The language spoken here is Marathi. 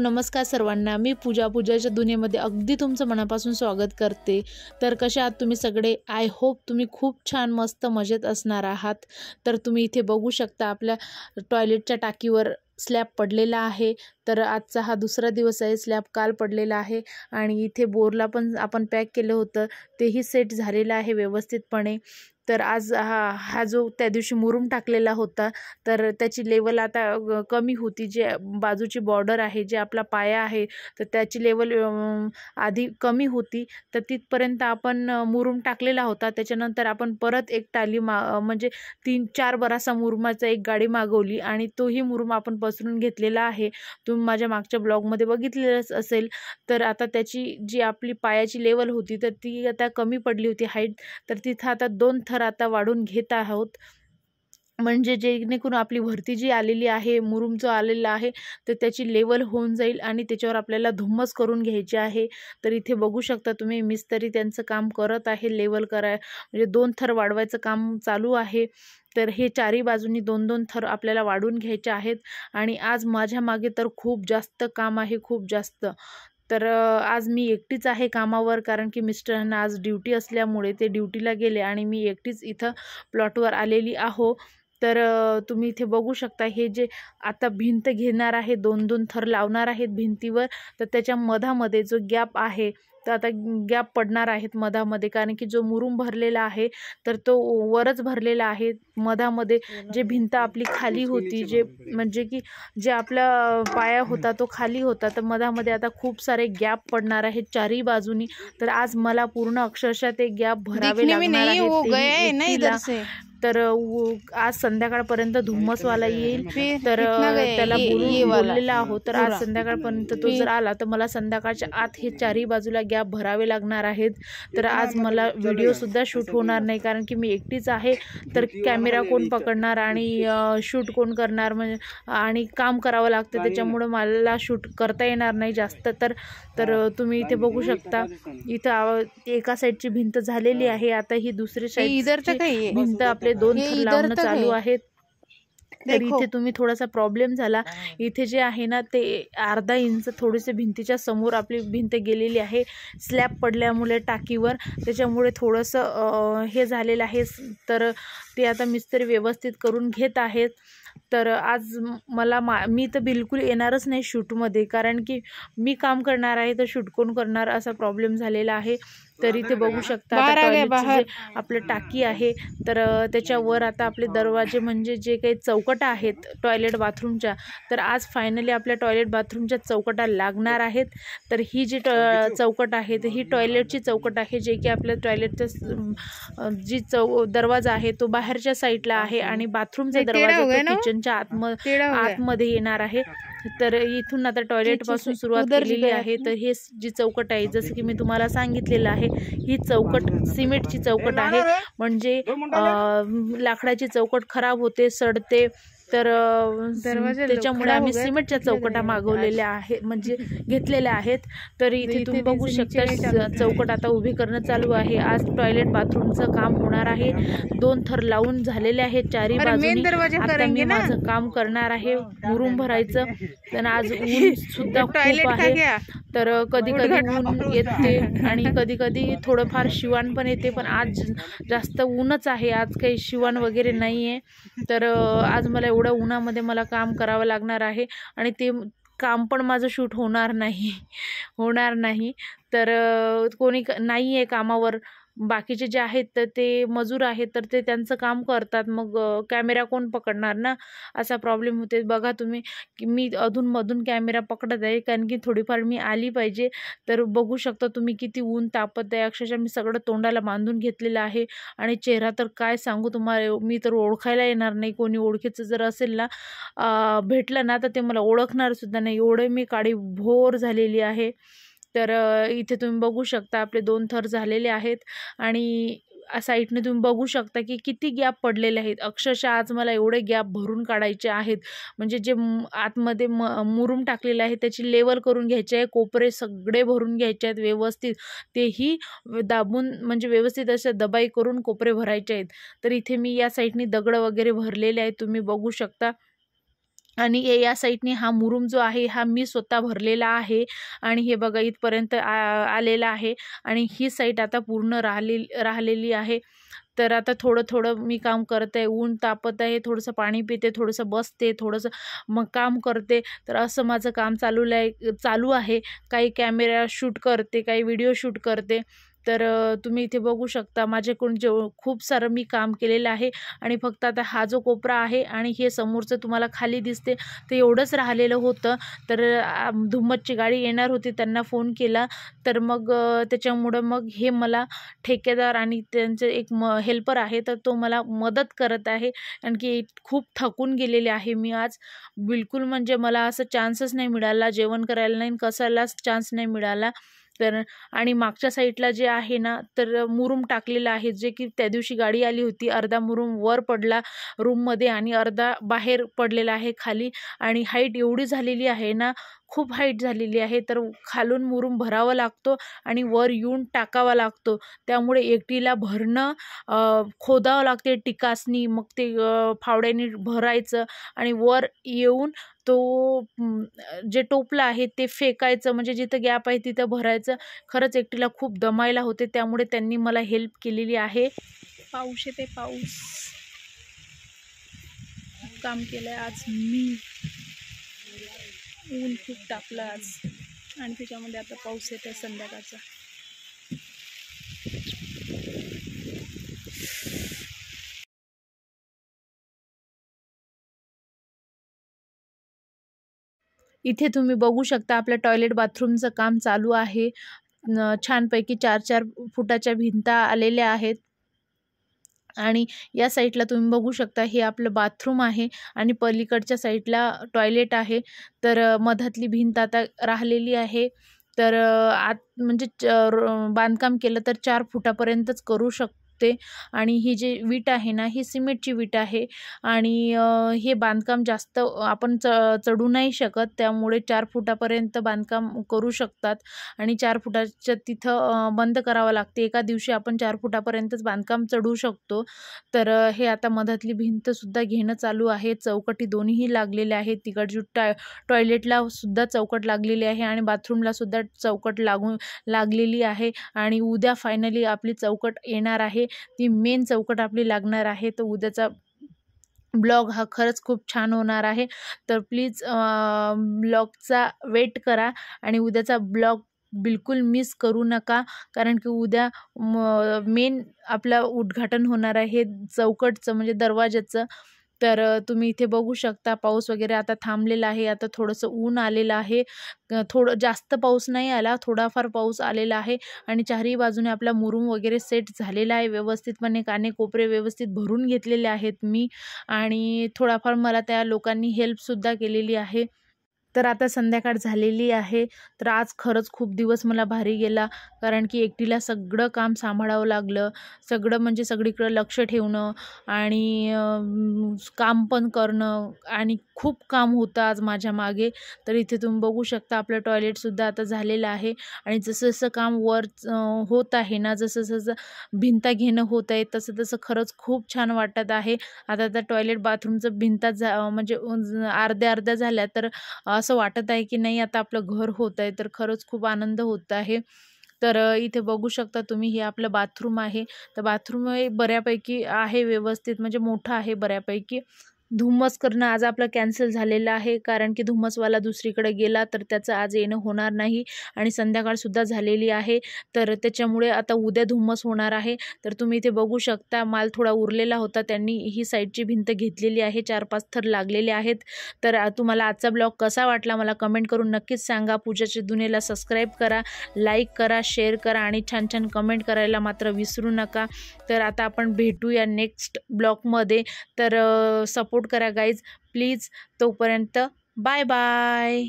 नमस्कार सर्वांना. मी पूजाच्या दुनियेमध्ये अगदी तुमचं मनापासून स्वागत करते. तर कशा आहात तुम्ही सगळे? आय होप तुम्ही खूप छान मस्त मजेत असणार आहात. तर तुम्ही इथे बघू शकता आपल्या टॉयलेटच्या टाकीवर स्लॅब पडलेला आहे. तर आजचा हा दुसरा दिवस आहे. स्लॅब काल पडलेला आहे आणि इथे बोरला पण आपण पॅक केलं होतं, तेही सेट झालेलं आहे व्यवस्थितपणे. तर आज हा जो त्या दिवशी मुरुम टाकलेला होता, तर त्याची लेवल आता कमी होती. जे बाजूची बॉर्डर आहे, जे आपला पाया आहे, तर त्याची लेवल आधी कमी होती. तर तिथपर्यंत आपण मुरुम टाकलेला होता. त्याच्यानंतर आपण परत एक टाली म्हणजे 3-4 बरासा मुरुमाचा एक गाडी मागवली आणि तोही मुरुम आपण पसरून घेतलेला आहे. तुम्ही माझ्या मागच्या ब्लॉगमध्ये बघितलेलंच असेल. तर आता त्याची जी आपली पायाची लेवल होती, तर ती आता कमी पडली होती हाईट. तर तिथं आता 2 थर आता वाढून घेत आहोत. म्हणजे जेणेकरून आपली भरती जी आलेली आहे, मुरुम जो आलेला आहे, तर त्याची लेवल होऊन जाईल आणि त्याच्यावर आपल्याला धुम्मस करून घ्यायची आहे. तर इथे बघू शकता तुम्ही मिस्त्री त्यांचं काम करत आहे. लेवल म्हणजे 2 थर वाढवायचं काम चालू आहे. तर हे चारी बाजूनी 2-2 थर आपल्याला वाढून घ्यायचे आहेत आणि आज माझ्या मागे तर खूप जास्त काम आहे, खूप जास्त. तर आज मी एकटीच आहे कामावर, कारण की मिस्टरांना आज ड्युटी असल्यामुळे ते ड्युटीला गेले आणि मी एकटीच इथं प्लॉटवर आलेली आहो. तर तुम्ही इथे बघू शकता, हे जे आता भिंत घेणार आहे, 2-2 थर लावणार आहेत भिंतीवर. तर त्याच्या मधामध्ये जो गॅप आहे, तर आता गॅप पडणार आहेत मधामध्ये, कारण की जो मुरुम भरलेला आहे, तर तो वरच भरलेला आहे. मधामध्ये जे भिंत आपली खाली होती, जे म्हणजे की जे आपला पाया होता तो खाली होता, तर मधामध्ये आता खूप सारे गॅप पडणार आहेत चारही बाजूनी. तर आज मला पूर्ण अक्षरशः ते गॅप भरावे लागणार आहेत. तर आज संध्याकाळपर्यंत धुम्मसवाला येईल. तर त्याला बोललेला आहोत. तर आज संध्याकाळपर्यंत तो जर आला तर मला संध्याकाळच्या आत हे चारही बाजूला गॅप भरावे लागणार आहेत. तर आज मला व्हिडिओसुद्धा शूट होणार नाही, कारण की मी एकटीच आहे. तर कॅमेरा कोण पकडणार आणि शूट कोण करणार, म्हणजे आणि काम करावं लागतं, त्याच्यामुळं मला शूट करता येणार नाही जास्त. तर तुम्ही इथे बघू शकता, इथं एका साईडची भिंत झालेली आहे. आता ही दुसरी साईडची भिंत आपले 2 थर लावणं चालू आहेत. तर इथे तुम्ही थोडासा प्रॉब्लेम झाला. इथे जे आहे ना, ते अर्धा इंच थोडेसे भिंतीच्या समोर आपली भिंत गेलेली आहे. स्लॅब पडल्यामुळे टाकीवर, त्याच्यामुळे थोडंसं हे झालेलं आहे. तर ते आता मिस्त्री व्यवस्थित करून घेत आहेत. तर आज मी तर बिलकुल येणारच नाही शूटमध्ये, कारण की मी काम करणार आहे, तर शूट कोण करणार, असा प्रॉब्लेम झालेला आहे. तर इथे बघू शकता जे आपलं टाकी आहे, तर त्याच्यावर आता आपले दरवाजे, म्हणजे जे काही चौकटा आहेत टॉयलेट बाथरूमच्या, तर आज फायनली आपल्या टॉयलेट बाथरूमच्या चौकटा लागणार आहेत. तर ही जी चौकट आहे, तर ही टॉयलेटची चौकट आहे, जे की आपल्या टॉयलेटचा जी दरवाजा आहे तो बाहेरच्या साईडला आहे आणि बाथरूमचा दरवाजा तो किचनच्या आतमध्ये येणार आहे. तर इथून आता टॉयलेट पासून सुरुवात केलेली आहे. तर हे जी चौकट आहे, जसं की मी तुम्हाला सांगितलेलं आहे, ही चौकट सिमेंटची चौकट आहे. म्हणजे लाकडाची चौकट खराब होते, सडते. तर त्याच्यामुळे आम्ही सिमेंटच्या चौकटा मागवलेल्या आहे, म्हणजे घेतलेल्या आहेत. तर इथे तुम्ही बघू शकता चौकट आता उभी करणं चालू आहे. आज टॉयलेट बाथरूमचं काम होणार आहे. 2 थर लावून झालेले आहेत चारही बाजूनी. आता मी माझं काम करणार आहे, मुरुम भरायचं. तर आज ऊन सुद्धा खूप आहे. तर कधी ऊन येते आणि कधी थोडंफार शिवाण पण येते, पण आज जास्त ऊनच आहे. आज काही शिवाण वगैरे नाही आहे. तर आज मला एवढ्या उन्हामध्ये मला काम करावं लागणार आहे आणि ते काम पण माझं शूट होणार नाही. तर कोणी नाही आहे कामावर. बाकीचे जे आहेत तर ते मजूर आहेत, तर ते त्यांचं काम करतात. मग कॅमेरा कोण पकडणार ना, असा प्रॉब्लेम होते. बघा तुम्ही, की मी अधूनमधून कॅमेरा पकडत आहे, कारण की थोडीफार मी आली पाहिजे. तर बघू शकता तुम्ही किती ऊन तापत आहे. अक्षरशः मी सगळं तोंडाला बांधून घेतलेलं आहे आणि चेहरा तर काय सांगू तुम्हाला, मी तर ओळखायला येणार नाही. कोणी ओळखीचं जर असेल ना, भेटलं ना, तर ते मला ओळखणार सुद्धा नाही, एवढे मी काळी भोर झालेली आहे. तर इथे तुम्ही बघू शकता आपले 2 थर झालेले आहेत आणि साईडने तुम्ही बघू शकता की किती गॅप पडलेले आहेत. अक्षरशः आज मला एवढे गॅप भरून काढायचे आहेत. म्हणजे जे आतमध्ये मुरुम टाकलेलं आहे त्याची लेवल करून घ्यायची आहे. कोपरे सगळे भरून घ्यायचे आहेत व्यवस्थित. तेही दाबून, म्हणजे व्यवस्थित असे दबाई करून कोपरे भरायचे आहेत. तर इथे मी या साईडने दगड वगैरे भरलेले आहेत, तुम्ही बघू शकता. आणि या साईडने हा मुरुम जो आहे हा मी स्वतः भरलेला आहे आणि हे बघा इथपर्यंत आलेला आहे आणि ही साईड आता पूर्ण राहिलेली आहे. तर आता थोडं थोडं मी काम करत आहे, ऊन तापत आहे, थोडंसं पाणी पिते, थोडंसं बसते, थोडंसं मग काम करते. तर असं माझं काम चालू आहे. काही कॅमेरा शूट करते, काही व्हिडिओ शूट करते. तर तुम्ही इथे बघू शकता माझ्याकडून खूप सारं मी काम केलेलं आहे आणि फक्त आता हा जो कोपरा आहे आणि हे समोरचं तुम्हाला खाली दिसते ते एवढंच राहिलेलं होतं. तर धुम्मसची गाडी येणार होती, त्यांना फोन केला. तर मग त्याच्यामुळं मग हे मला ठेकेदार आणि त्यांचे एक हेल्पर आहे, तर तो मला मदत करत आहे. आणखी खूप थकून गेलेले आहे मी आज. बिलकुल म्हणजे मला असं चान्सच नाही मिळाला, जेवण करायला नाही, कसायलाच चान्स नाही मिळाला. तर आणि मागच्या साईडला जे आहे ना, तर मुरुम टाकलेला आहे, जे की त्या दिवशी गाडी आली होती. अर्धा मुरुम वर पडला रूममध्ये आणि अर्धा बाहेर पडलेला आहे खाली. आणि हाईट एवढी झालेली आहे ना, खूप हाईट झालेली आहे. तर खालून मुरुम भरावा लागतो आणि वर येऊन टाकावा लागतो. त्यामुळे एकटीला भरणं, खोदावं लागते टिकासनी, मग ते फावड्याने भरायचं आणि वर येऊन तो जे टोपलं आहे ते फेकायचं, म्हणजे जिथं गॅप आहे तिथं भरायचं. खरंच एकटीला खूप दमायला होते, त्यामुळे त्यांनी मला हेल्प केलेली आहे. पाऊस येते, पाऊस. खूप काम केलंय आज मी. ऊन खूप तापलं आज आणि त्याच्यामध्ये आता पाऊस येते संध्याकाळचा. इथे तुम्ही बघू शकता आपल्या टॉयलेट बाथरूमचं काम चालू आहे. छानपैकी 4-4 फुटाच्या भिंता आलेल्या आहेत आणि या साईडला तुम्ही बघू शकता हे आपलं बाथरूम आहे आणि पलीकडच्या साईडला टॉयलेट आहे. तर मधातली भिंत आता राहिलेली आहे. तर आत म्हणजे बांधकाम केलं तर 4 फुटापर्यंतच करू शकते. आणि ही जी वीट आहे ना, ही सिमेंटची वीट आहे आणि हे बांधकाम जास्त आपण चढू नाही शकत, त्यामुळे 4 फुटापर्यंत बांधकाम करू शकतात आणि 4 फुटाच्या तिथं बंद करावं लागते. एका दिवशी आपण 4 फुटापर्यंतच बांधकाम चढू शकतो. तर हे आता मधातली भिंतसुद्धा घेणं चालू आहे. चौकटी दोन्हीही लागलेल्या आहेत. तिकडची टॉयलेटला सुद्धा चौकट लागलेली आहे आणि बाथरूमला सुद्धा चौकट लागलेली आहे आणि उद्या फायनली आपली चौकट येणार आहे. ती मेन चौकट आपली लागणार आहे. तर उद्याचा ब्लॉग हा खरंच खूप छान होणार आहे. तर प्लीज ब्लॉगचा वेट करा आणि उद्याचा ब्लॉग बिलकुल मिस करू नका, कारण की उद्या मेन आपलं उद्घाटन होणार आहे चौकटचं, म्हणजे दरवाजाचं. तर तुम्ही इथे बघू शकता पाऊस वगैरे आता थांबलेला आहे. आता थोडंसं ऊन आलेलं आहे. थोडं जास्त पाऊस नाही आला, थोडाफार पाऊस आलेला आहे आणि चारही बाजूने आपला मुरुम वगैरे सेट झालेला आहे व्यवस्थितपणे. कानेकोपरे व्यवस्थित भरून घेतलेले आहेत मी आणि थोडाफार मला त्या लोकांनी हेल्पसुद्धा केलेली आहे. तर आता संध्याकाळ झालेली आहे. तर आज खरंच खूप दिवस मला भारी गेला, कारण की एकटीला सगळं काम सांभाळावं लागलं. सगळं म्हणजे सगळीकडं लक्ष ठेवणं आणि काम पण करणं आणि खूप काम होतं आज माझ्या मागे. तर इथे तुम्ही बघू शकता आपलं टॉयलेटसुद्धा आता झालेलं आहे आणि जसं जसं काम वर होत आहे ना, जसं जसं भिंता घेणं होत आहे तसं तसं खरंच खूप छान वाटत आहे. आता त्या टॉयलेट बाथरूमचं भिंता म्हणजे अर्ध्या अर्ध्या झाल्या, तर असं वाटत आहे की नाही आता आपलं घर होत आहे. तर खरंच खूप आनंद होत आहे. तर इथे बघू शकता तुम्ही हे आपलं बाथरूम आहे. तर बाथरूम हे बऱ्यापैकी आहे व्यवस्थित, म्हणजे मोठं आहे बऱ्यापैकी. धुम्मस करणं आज आपलं कॅन्सल झालेलं आहे, कारण की धुम्मसवाला दुसरीकडे गेला, तर त्याचं आज येणं होणार नाही आणि संध्याकाळसुद्धा झालेली आहे. तर त्याच्यामुळे आता उद्या धुम्मस होणार आहे. तर तुम्ही इथे बघू शकता माल थोडा उरलेला होता, त्यांनी ही साईडची भिंत घेतलेली आहे. 4-5 थर लागलेले आहेत. तर तुम्हाला आजचा ब्लॉग कसा वाटला मला कमेंट करून नक्कीच सांगा. पूजाच्या दुनियेला सबस्क्राईब करा, लाईक करा, शेअर करा आणि छान छान कमेंट करायला मात्र विसरू नका. तर आता आपण भेटूया नेक्स्ट ब्लॉगमध्ये. तर सपोर्ट करा गाईज प्लीज. तोपर्यंत बाय बाय.